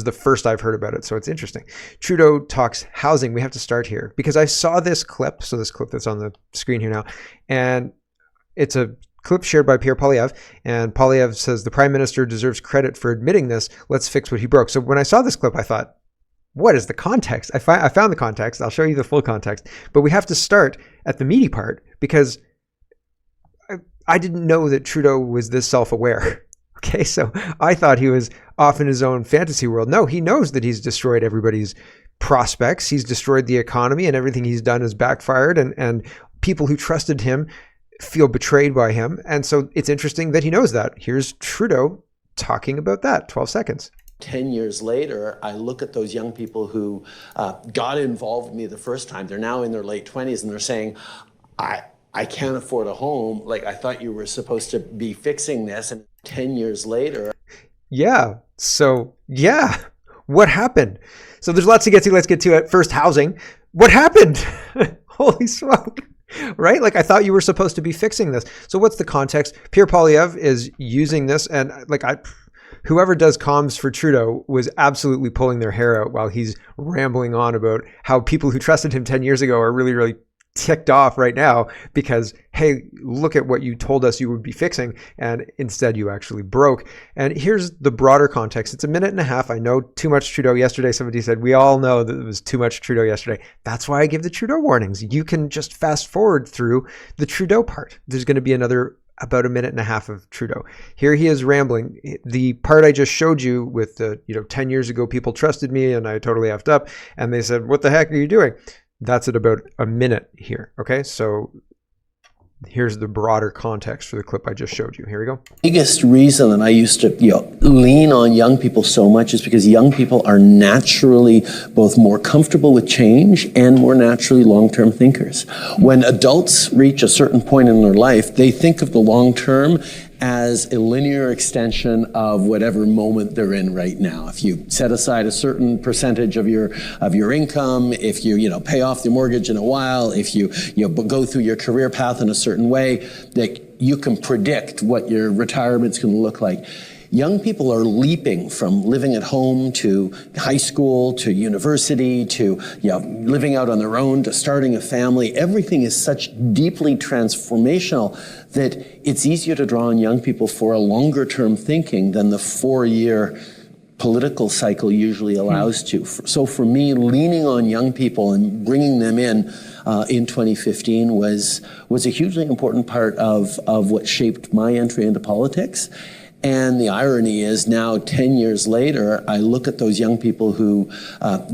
is the first I've heard about it, so it's interesting. Trudeau talks housing. We have to start here because I saw this clip. So this clip that's on the screen here now, and it's a clip shared by Pierre Poilievre, and Poilievre says the Prime Minister deserves credit for admitting this. Let's fix what he broke. So when I saw this clip, I thought, what is the context? I found the context. I'll show you the full context, but we have to start at the meaty part because I didn't know that Trudeau was this self-aware. Okay, so I thought he was off in his own fantasy world. No, he knows that he's destroyed everybody's prospects. He's destroyed the economy, and everything he's done has backfired, and people who trusted him feel betrayed by him. And so it's interesting that he knows that. Here's Trudeau talking about that. 12 seconds. 10 years later, I look at those young people who got involved with me the first time. They're now in their late 20s, and they're saying, I can't afford a home. Like, I thought you were supposed to be fixing this. And 10 years later. Yeah. So, yeah. What happened? So there's lots to get to. Let's get to it. First, housing. What happened? Holy smoke. Right? Like, I thought you were supposed to be fixing this. So what's the context? Pierre Poilievre is using this, and like whoever does comms for Trudeau was absolutely pulling their hair out while he's rambling on about how people who trusted him 10 years ago are really, really ticked off right now because, hey, look at what you told us you would be fixing, and instead you actually broke. And here's the broader context. It's a minute and a half. I know too much Trudeau yesterday. Somebody said, we all know that it was too much Trudeau yesterday. That's why I give the Trudeau warnings. You can just fast forward through the Trudeau part. There's going to be another about a minute and a half of Trudeau. Here he is rambling. The part I just showed you with the, 10 years ago, people trusted me and I totally effed up. And they said, what the heck are you doing? That's at about a minute here. Okay, so here's the broader context for the clip I just showed you. Here we go. Biggest reason that I used to lean on young people so much is because young people are naturally both more comfortable with change and more naturally long-term thinkers. When adults reach a certain point in their life, they think of the long term as a linear extension of whatever moment they're in right now. If you set aside a certain percentage of your income, if you pay off the mortgage in a while, if you go through your career path in a certain way, that you can predict what your retirement's going to look like. Young people are leaping from living at home to high school to university to living out on their own to starting a family. Everything is such deeply transformational that it's easier to draw on young people for a longer term thinking than the 4-year political cycle usually allows to. So for me, leaning on young people and bringing them in 2015 was a hugely important part of what shaped my entry into politics. And the irony is now 10 years later, I look at those young people who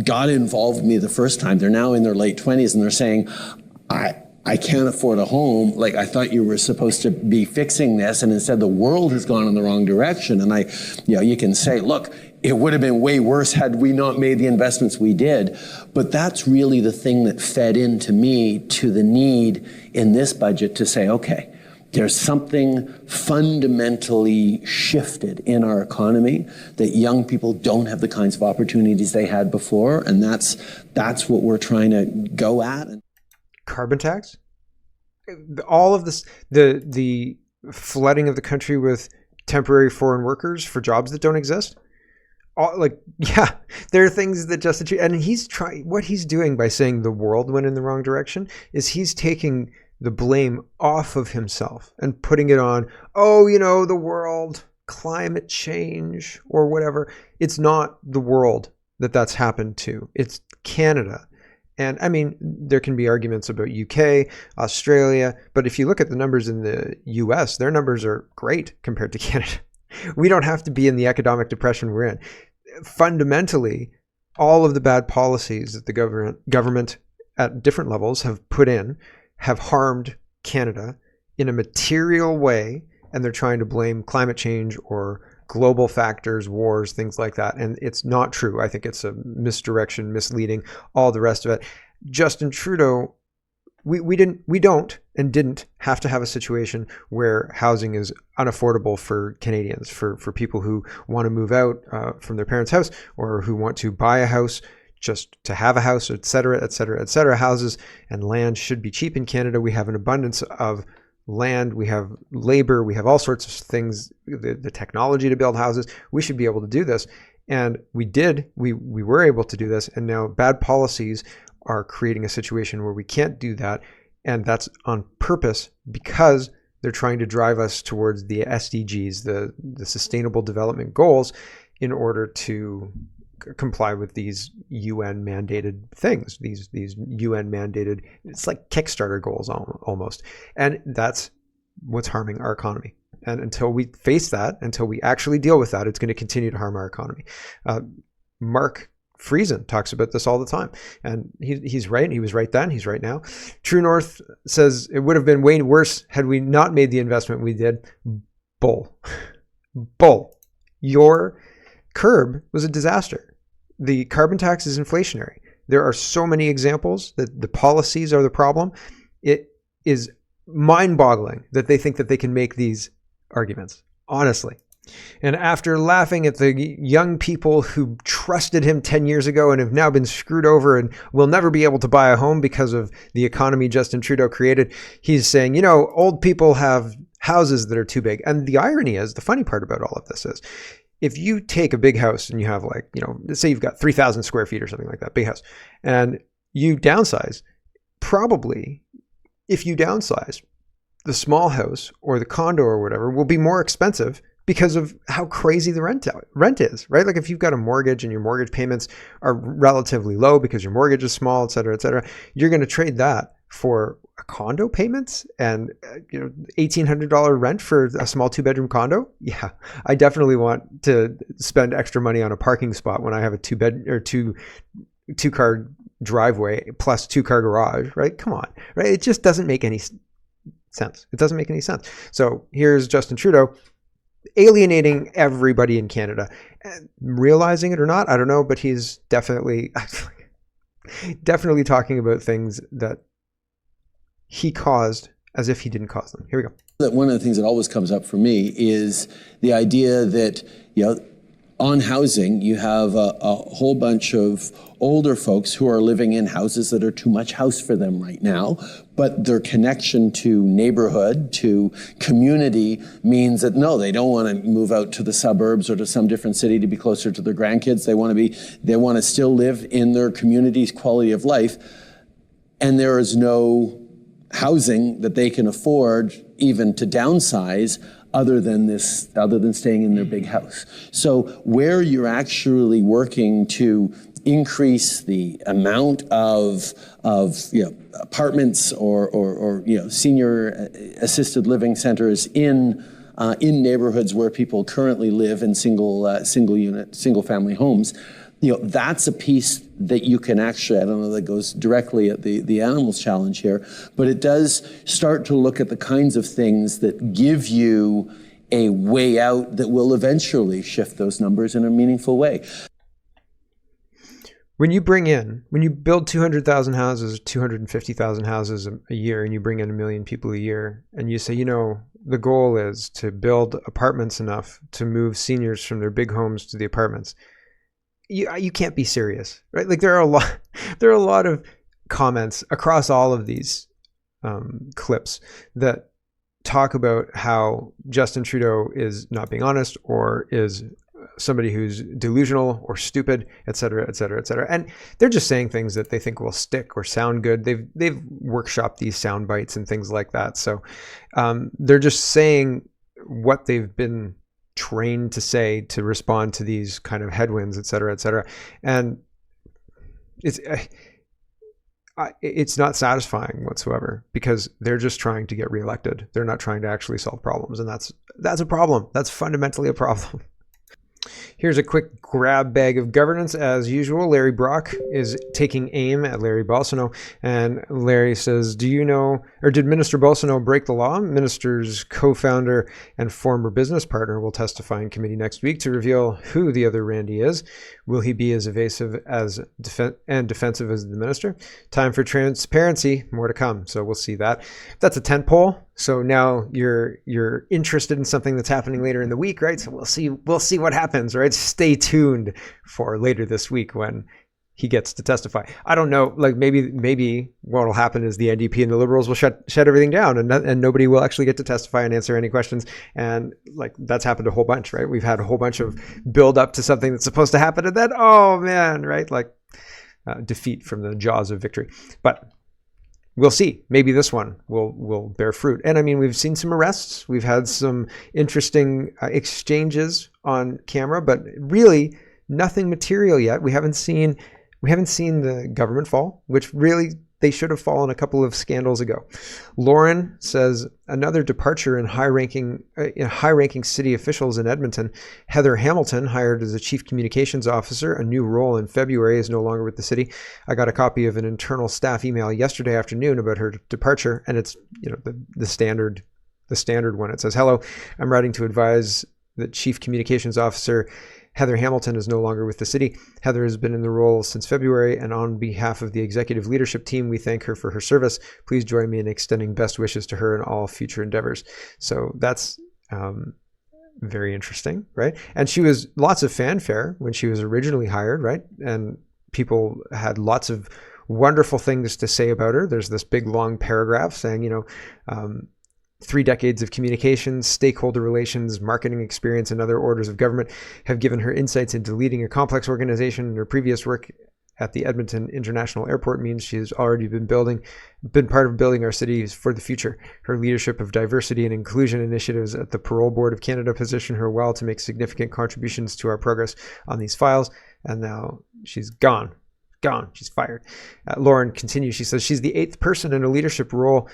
got involved with me the first time. They're now in their late 20s and they're saying, I can't afford a home. Like, I thought you were supposed to be fixing this, and instead the world has gone in the wrong direction. And you can say, look, it would have been way worse had we not made the investments we did. But that's really the thing that fed into me to the need in this budget to say, okay, there's something fundamentally shifted in our economy that young people don't have the kinds of opportunities they had before, and that's what we're trying to go at. Carbon tax, all of this, the flooding of the country with temporary foreign workers for jobs that don't exist. There are things that Justin, and what he's doing by saying the world went in the wrong direction is he's taking the blame off of himself and putting it on, the world, climate change or whatever. It's not the world that's happened to. It's Canada. And I mean, there can be arguments about UK, Australia, but if you look at the numbers in the US, their numbers are great compared to Canada. We don't have to be in the economic depression we're in. Fundamentally, all of the bad policies that the government at different levels have put in have harmed Canada in a material way, and they're trying to blame climate change or global factors, wars, things like that. And it's not true. I think it's a misdirection, misleading, all the rest of it. Justin Trudeau, we didn't have to have a situation where housing is unaffordable for Canadians, for people who want to move out from their parents' house or who want to buy a house just to have a house, et cetera, et cetera, et cetera. Houses and land should be cheap in Canada. We have an abundance of land, we have labor, we have all sorts of things, the technology to build houses. We should be able to do this. And we were able to do this. And now bad policies are creating a situation where we can't do that. And that's on purpose because they're trying to drive us towards the SDGs, the Sustainable Development Goals, in order to comply with these UN mandated things, these UN mandated, it's like Kickstarter goals almost. And that's what's harming our economy. And until we face that, until we actually deal with that, it's going to continue to harm our economy. Mark Friesen talks about this all the time. And he's right. He was right then. He's right now. True North says it would have been way worse had we not made the investment we did. Bull. Your curb was a disaster. The carbon tax is inflationary. There are so many examples that the policies are the problem. It is mind-boggling that they think that they can make these arguments, honestly. And after laughing at the young people who trusted him 10 years ago and have now been screwed over and will never be able to buy a home because of the economy Justin Trudeau created, he's saying, old people have houses that are too big. And the irony is, the funny part about all of this is, if you take a big house and you have let's say you've got 3,000 square feet or something like that, big house, and you downsize, probably if you downsize, the small house or the condo or whatever will be more expensive because of how crazy the rent is, right? Like if you've got a mortgage and your mortgage payments are relatively low because your mortgage is small, et cetera, you're going to trade that for a condo payments and $1,800 rent for a small 2-bedroom condo. Yeah, I definitely want to spend extra money on a parking spot when I have a two-car driveway plus 2-car garage, right? Come on, right? It just doesn't make any sense. It doesn't make any sense. So here's Justin Trudeau alienating everybody in Canada, realizing it or not, I don't know, but he's definitely talking about things that he caused as if he didn't cause them. Here we go. One of the things that always comes up for me is the idea that, on housing, you have a whole bunch of older folks who are living in houses that are too much house for them right now, but their connection to neighborhood, to community means that no, they don't want to move out to the suburbs or to some different city to be closer to their grandkids. They want to still live in their community's quality of life, and there is no housing that they can afford even to downsize other than staying in their big house. So where you're actually working to increase the amount of apartments or senior assisted living centers in neighborhoods where people currently live in single family homes, that's a piece that you can actually, I don't know that goes directly at the animals challenge here, but it does start to look at the kinds of things that give you a way out that will eventually shift those numbers in a meaningful way. When you build 200,000 houses, 250,000 houses a year, and you bring in 1 million people a year, and you say, the goal is to build apartments enough to move seniors from their big homes to the apartments. You can't be serious, right? Like there are a lot of comments across all of these clips that talk about how Justin Trudeau is not being honest or is somebody who's delusional or stupid, et cetera, et cetera, et cetera. And they're just saying things that they think will stick or sound good. They've workshopped these sound bites and things like that. So they're just saying what they've been trained to say to respond to these kind of headwinds, et cetera, et cetera. And it's not satisfying whatsoever because they're just trying to get reelected. They're not trying to actually solve problems. And that's a problem. That's fundamentally a problem. Here's a quick grab bag of governance. As usual, Larry Brock is taking aim at Larry Bolsonaro. And Larry says, did Minister Bolsonaro break the law? Minister's co-founder and former business partner will testify in committee next week to reveal who the other Randy is. Will he be as evasive and defensive as the minister? Time for transparency. More to come. So we'll see that. That's a tent pole. So now you're interested in something that's happening later in the week, right? So we'll see what happens, right? Stay tuned for later this week when he gets to testify. I don't know. Like maybe what will happen is the NDP and the Liberals will shut everything down, and nobody will actually get to testify and answer any questions. And like that's happened a whole bunch, right? We've had a whole bunch of build up to something that's supposed to happen, and then oh man, right? Like defeat from the jaws of victory. But we'll see. Maybe this one will bear fruit. And I mean, we've seen some arrests. We've had some interesting exchanges on camera, but really nothing material yet. We haven't seen the government fall, which really they should have fallen a couple of scandals ago. Lauren says another departure in high-ranking city officials in Edmonton. Heather Hamilton, hired as a chief communications officer, a new role in February, is no longer with the city. I got a copy of an internal staff email yesterday afternoon about her departure, and it's the standard one. It says, "Hello, I'm writing to advise that chief communications officer Heather Hamilton is no longer with the city. Heather has been in the role since February, and on behalf of the executive leadership team, we thank her for her service. Please join me in extending best wishes to her in all future endeavors." So that's very interesting, right? And she was lots of fanfare when she was originally hired, right? And people had lots of wonderful things to say about her. There's this big long paragraph saying, 3 decades of communications, stakeholder relations, marketing experience, and other orders of government have given her insights into leading a complex organization. Her previous work at the Edmonton International Airport means she has already been part of building our cities for the future. Her leadership of diversity and inclusion initiatives at the Parole Board of Canada position her well to make significant contributions to our progress on these files. And now she's gone. She's fired. Lauren continues. She says she's the 8th person in a leadership role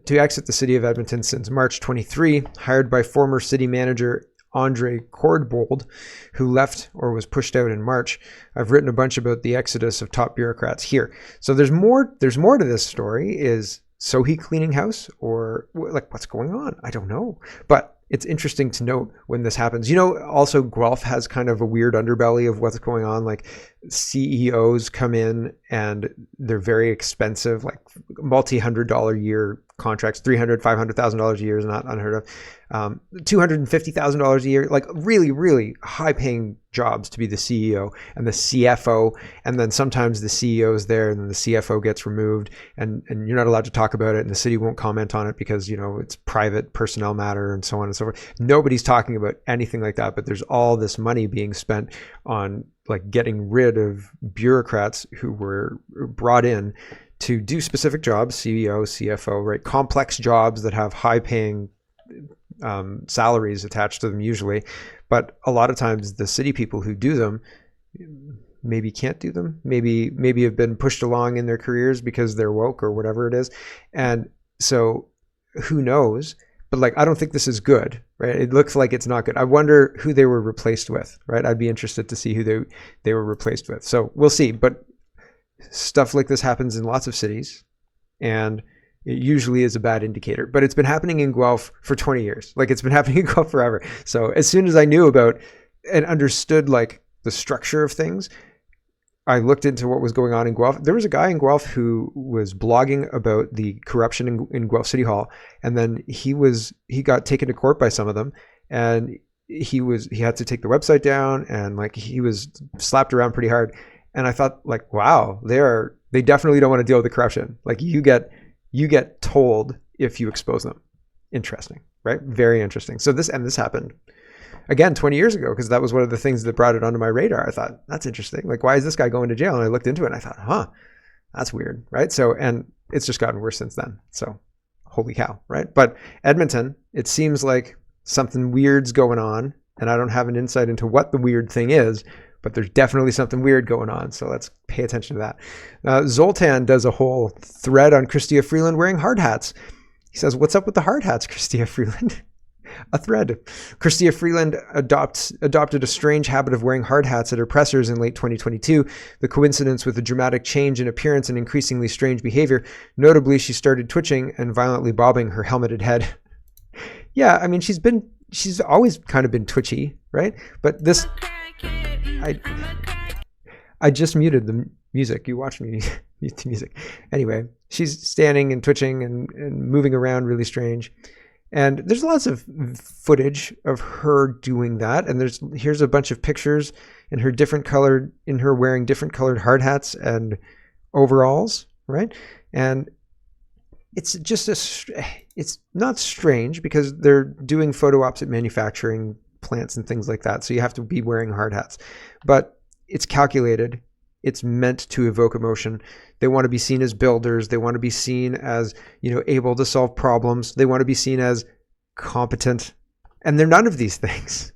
to exit the city of Edmonton since March 23, hired by former city manager Andre Cordbold, who left or was pushed out in March. I've written a bunch about the exodus of top bureaucrats here. So there's more to this story. Is Sohi cleaning house, or like what's going on? I don't know. But it's interesting to note when this happens. Also Guelph has kind of a weird underbelly of what's going on. Like CEOs come in and they're very expensive, like multi-$100 a year contracts. $300,000, $500,000 a year is not unheard of. $250,000 a year, like really, really high paying jobs to be the CEO and the CFO. And then sometimes the CEO is there and then the CFO gets removed and you're not allowed to talk about it and the city won't comment on it because, it's private personnel matter and so on and so forth. Nobody's talking about anything like that, but there's all this money being spent on like getting rid of bureaucrats who were brought in to do specific jobs, CEO, CFO, right? Complex jobs that have high paying salaries attached to them usually, but a lot of times the city people who do them maybe can't do them, maybe have been pushed along in their careers because they're woke or whatever it is. And so who knows, but like I don't think this is good, right? It looks like it's not good. I wonder who they were replaced with, right? I'd be interested to see who they were replaced with. So we'll see, but stuff like this happens in lots of cities and it usually is a bad indicator, but it's been happening in Guelph for 20 years. Like it's been happening in Guelph forever. So as soon as I knew about and understood like the structure of things, I looked into what was going on in Guelph. There was a guy in Guelph who was blogging about the corruption in Guelph City Hall. And then he got taken to court by some of them. And he had to take the website down and like he was slapped around pretty hard. And I thought like, wow, they definitely don't want to deal with the corruption. Like you get told if you expose them. Interesting, right? Very interesting. So this happened again 20 years ago because that was one of the things that brought it onto my radar. I thought, that's interesting. Like, why is this guy going to jail? And I looked into it and I thought, that's weird, right? So, and it's just gotten worse since then. So holy cow, right? But Edmonton, it seems like something weird's going on and I don't have an insight into what the weird thing is, but there's definitely something weird going on. So let's pay attention to that. Zoltan does a whole thread on Chrisa Freeland wearing hard hats. He says, what's up with the hard hats, Chrisa Freeland? A thread. Chrisa Freeland adopted a strange habit of wearing hard hats at her pressers in late 2022. The coincidence with a dramatic change in appearance and increasingly strange behavior. Notably, she started twitching and violently bobbing her helmeted head. Yeah, I mean, she's always kind of been twitchy, right? But this... I just muted the music. You watched me mute the music. Anyway, she's standing and twitching and moving around really strange. And there's lots of footage of her doing that. And here's a bunch of pictures in her wearing different colored hard hats and overalls, right? And it's just it's not strange because they're doing photo ops at manufacturing plants and things like that. So you have to be wearing hard hats, but it's calculated. It's meant to evoke emotion. They want to be seen as builders. They want to be seen as, able to solve problems. They want to be seen as competent. And they're none of these things,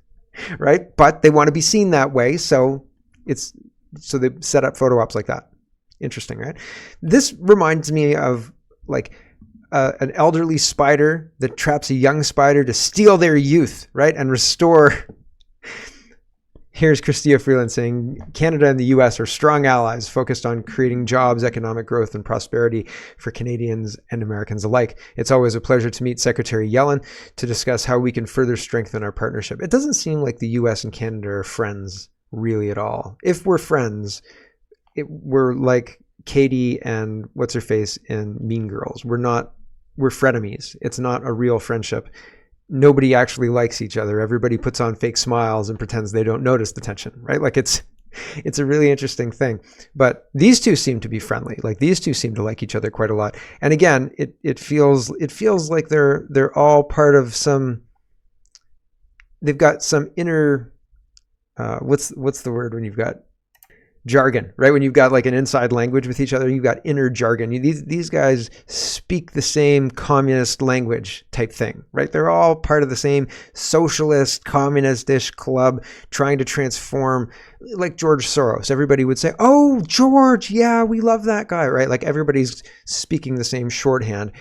right? But they want to be seen that way. So they set up photo ops like that. Interesting, right? This reminds me of an elderly spider that traps a young spider to steal their youth, right? And restore. Here's Chrisa Freeland saying, Canada and the US are strong allies focused on creating jobs, economic growth, and prosperity for Canadians and Americans alike. It's always a pleasure to meet Secretary Yellen to discuss how we can further strengthen our partnership. It doesn't seem like the US and Canada are friends really at all. If we're friends, we're like Katie and what's her face in Mean Girls. We're frenemies. It's not a real friendship. Nobody actually likes each other. Everybody puts on fake smiles and pretends they don't notice the tension, right? It's a really interesting thing. But these two seem to be friendly. These two seem to like each other quite a lot. And again, it feels like they're all part of they've got some inner what's the word when you've got jargon, right? When you've got an inside language with each other, you've got inner jargon. These guys speak the same communist language type thing, right? They're all part of the same socialist, communist-ish club trying to transform, like George Soros. Everybody would say, oh, George, yeah, we love that guy, right? Everybody's speaking the same shorthand.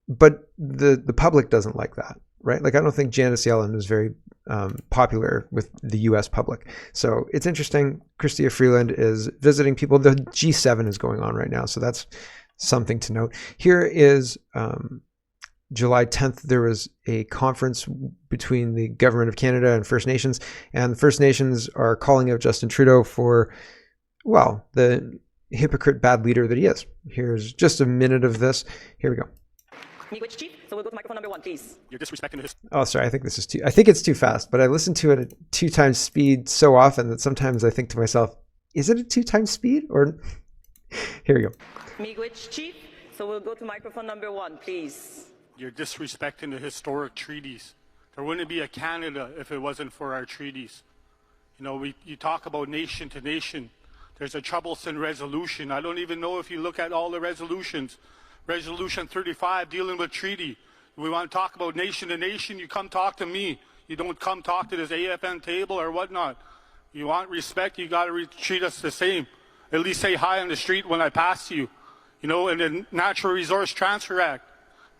But the public doesn't like that, right? I don't think Janet Yellen is very popular with the U.S. public. So it's interesting. Chrisa Freeland is visiting people. The G7 is going on right now, so that's something to note. Here is July 10th. There was a conference between the Government of Canada and First Nations, and the First Nations are calling out Justin Trudeau for, the hypocrite bad leader that he is. Here's just a minute of this. Here we go. Which chief? So we'll go to microphone number 1, please. You're disrespecting the Oh, sorry. I think it's too fast, but I listen to it at 2 times speed so often that sometimes I think to myself, is it at 2 times speed? Or here we go. Miigwech chief. So we'll go to microphone number 1, please. You're disrespecting the historic treaties. There wouldn't be a Canada if it wasn't for our treaties. You talk about nation to nation. There's a troublesome resolution. I don't even know if you look at all the resolutions. Resolution 35 dealing with treaty. We want to talk about nation to nation. You come talk to me. You don't come talk to this AFN table or whatnot. You want respect, you got to treat us the same. At least say hi on the street when I pass you. In the Natural Resource Transfer Act.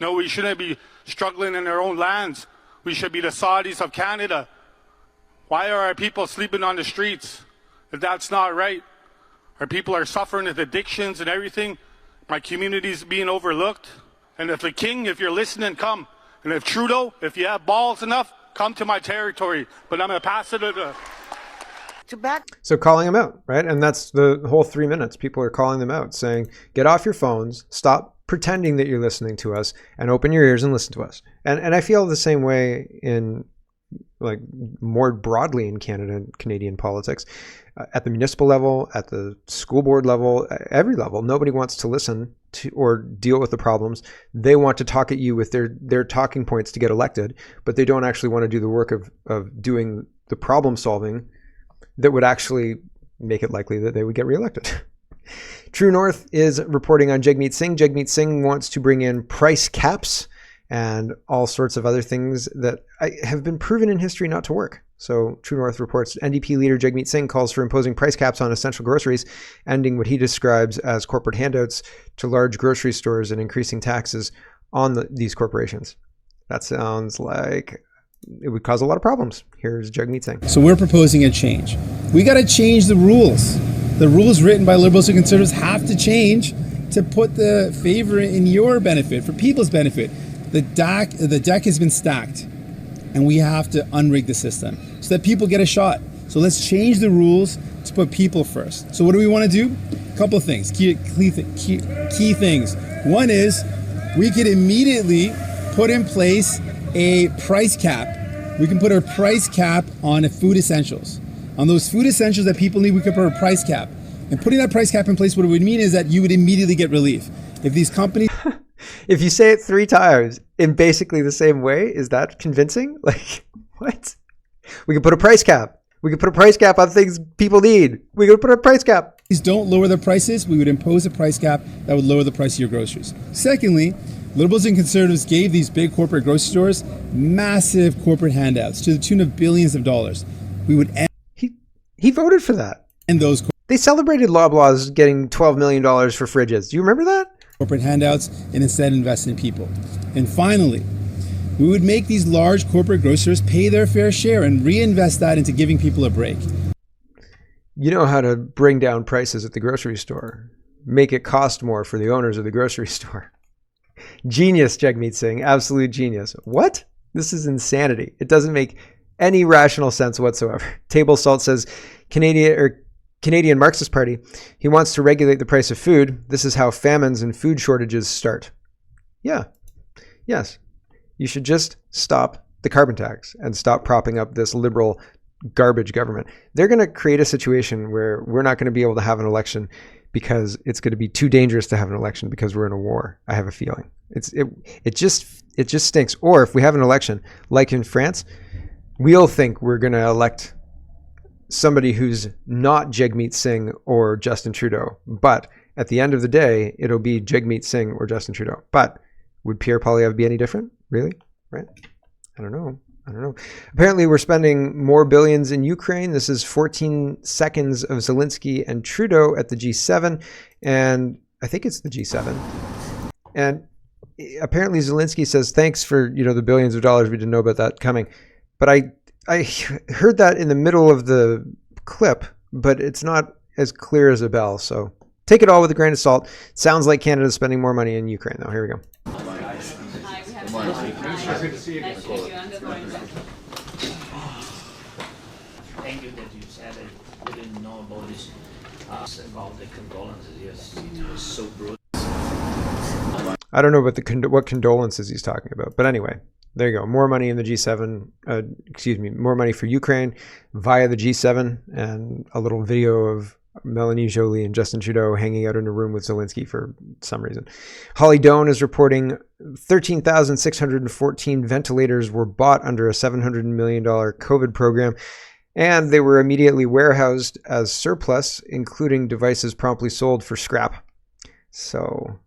No, we shouldn't be struggling in our own lands. We should be the Saudis of Canada. Why are our people sleeping on the streets? If that's not right. Our people are suffering with addictions and everything. My community's being overlooked. And if if you're listening, come. And if Trudeau, if you have balls enough, come to my territory. But I'm going to pass it to back. So calling them out, right? And that's the whole 3 minutes. People are calling them out, saying, get off your phones, stop pretending that you're listening to us, and open your ears and listen to us. And I feel the same way in more broadly in Canada and Canadian politics. At the municipal level, at the school board level, every level, nobody wants to listen to or deal with the problems. They want to talk at you with their talking points to get elected, but they don't actually want to do the work of doing the problem solving that would actually make it likely that they would get reelected. True North is reporting on Jagmeet Singh. Jagmeet Singh wants to bring in price caps and all sorts of other things that have been proven in history not to work. So True North reports NDP leader Jagmeet Singh calls for imposing price caps on essential groceries, ending what he describes as corporate handouts to large grocery stores and increasing taxes on these corporations. That sounds like it would cause a lot of problems. Here's Jagmeet Singh. So we're proposing a change. We got to change the rules. The rules written by Liberals and Conservatives have to change to put the favor in your benefit, for people's benefit. The deck has been stacked, and we have to unrig the system so that people get a shot. So let's change the rules to put people first. So what do we want to do? A couple of things, key things. One is we could immediately put in place a price cap. We can put a price cap on food essentials. On those food essentials that people need, we could put a price cap. And putting that price cap in place, what it would mean is that you would immediately get relief. If these companies... If you say it 3 times in basically the same way, is that convincing? Like, what? We could put a price cap. We could put a price cap on things people need. We could put a price cap. Don't lower the prices, we would impose a price cap that would lower the price of your groceries. Secondly, Liberals and Conservatives gave these big corporate grocery stores massive corporate handouts to the tune of billions of dollars. We would end... He voted for that. And those... They celebrated Loblaws getting $12 million for fridges. Do you remember that? Corporate handouts and instead invest in people. And finally, we would make these large corporate grocers pay their fair share and reinvest that into giving people a break. You know how to bring down prices at the grocery store. Make it cost more for the owners of the grocery store. Genius, Jagmeet Singh. Absolute genius. What? This is insanity. It doesn't make any rational sense whatsoever. Table Salt says Canadian Marxist Party. He wants to regulate the price of food. This is how famines and food shortages start. Yeah. Yes. You should just stop the carbon tax and stop propping up this liberal garbage government. They're going to create a situation where we're not going to be able to have an election because it's going to be too dangerous to have an election because we're in a war. I have a feeling. It just stinks. Or if we have an election like in France, we'll think we're going to elect somebody who's not Jagmeet Singh or Justin Trudeau. But at the end of the day, it'll be Jagmeet Singh or Justin Trudeau. But would Pierre Poilievre be any different? Really? Right? I don't know. Apparently, we're spending more billions in Ukraine. This is 14 seconds of Zelensky and Trudeau at the G7. And I think it's the G7. And apparently Zelensky says, thanks for, the billions of dollars. We didn't know about that coming. But I heard that in the middle of the clip, but it's not as clear as a bell. So take it all with a grain of salt. Sounds like Canada's spending more money in Ukraine, though. Here we go. Good to see you again. Thank you that you said it. We didn't know about this, about the condolences. Yes, it was so brutal. I don't know about what condolences he's talking about, but anyway, there you go. More money in the G7. More money for Ukraine via the G7, and a little video of Melanie Joly and Justin Trudeau hanging out in a room with Zelensky for some reason. Holly Doan is reporting 13,614 ventilators were bought under a $700 million COVID program, and they were immediately warehoused as surplus, including devices promptly sold for scrap. So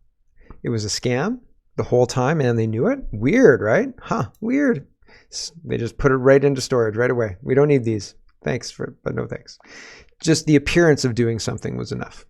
it was a scam the whole time, and they knew it? Weird, right? Weird. They just put it right into storage right away. We don't need these. Thanks, but no thanks. Just the appearance of doing something was enough.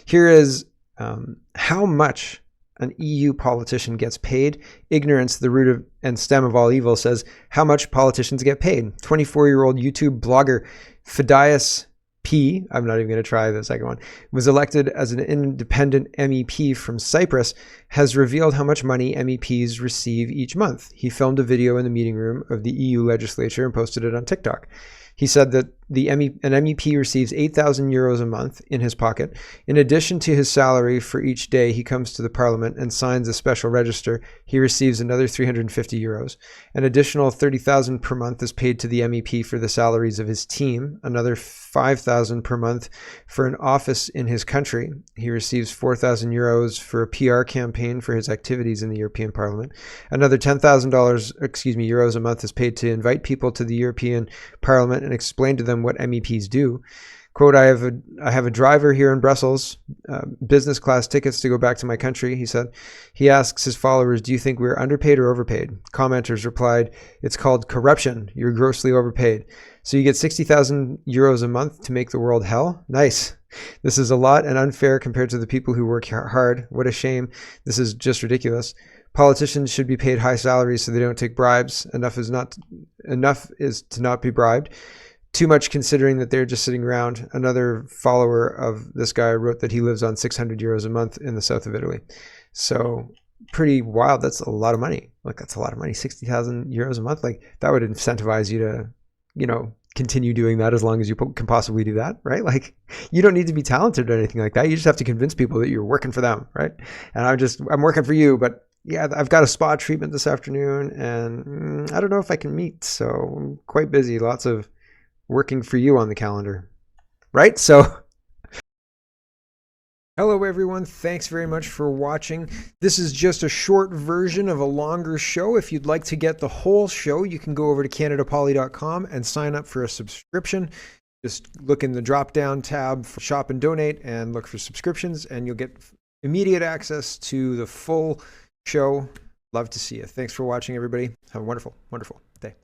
Here is how much an EU politician gets paid. Ignorance, the root of and stem of all evil, says how much politicians get paid. 24-year-old YouTube blogger Fidias P, I'm not even going to try the second one, was elected as an independent MEP from Cyprus, has revealed how much money MEPs receive each month. He filmed a video in the meeting room of the EU legislature and posted it on TikTok. He said that an MEP receives 8,000 euros a month in his pocket. In addition to his salary for each day he comes to the parliament and signs a special register, he receives another 350 euros. An additional 30,000 per month is paid to the MEP for the salaries of his team. Another 5,000 per month for an office in his country. He receives 4,000 euros for a PR campaign for his activities in the European Parliament. Another euros a month is paid to invite people to the European Parliament and explain to them what MEPs do. Quote, I have a driver here in Brussels, business class tickets to go back to my country, he said. He asks his followers, do you think we're underpaid or overpaid? Commenters replied, it's called corruption. You're grossly overpaid. So you get 60,000 euros a month to make the world hell? Nice. This is a lot and unfair compared to the people who work hard. What a shame. This is just ridiculous. Politicians should be paid high salaries so they don't take bribes. Enough is to not be bribed. Too much considering that they're just sitting around. Another follower of this guy wrote that he lives on 600 euros a month in the south of Italy. So pretty wild. That's a lot of money. Like, that's a lot of money. 60,000 euros a month. Like, that would incentivize you to, continue doing that as long as you can possibly do that, right? Like, you don't need to be talented or anything like that. You just have to convince people that you're working for them, right? And I'm working for you, but yeah, I've got a spa treatment this afternoon, and I don't know if I can meet. So I'm quite busy. Lots of working for you on the calendar, right? So hello, everyone. Thanks very much for watching. This is just a short version of a longer show. If you'd like to get the whole show, you can go over to CanadaPoly.com and sign up for a subscription. Just look in the drop-down tab for Shop and Donate and look for subscriptions, and you'll get immediate access to the full show. Love to see you. Thanks for watching, everybody. Have a wonderful, wonderful day.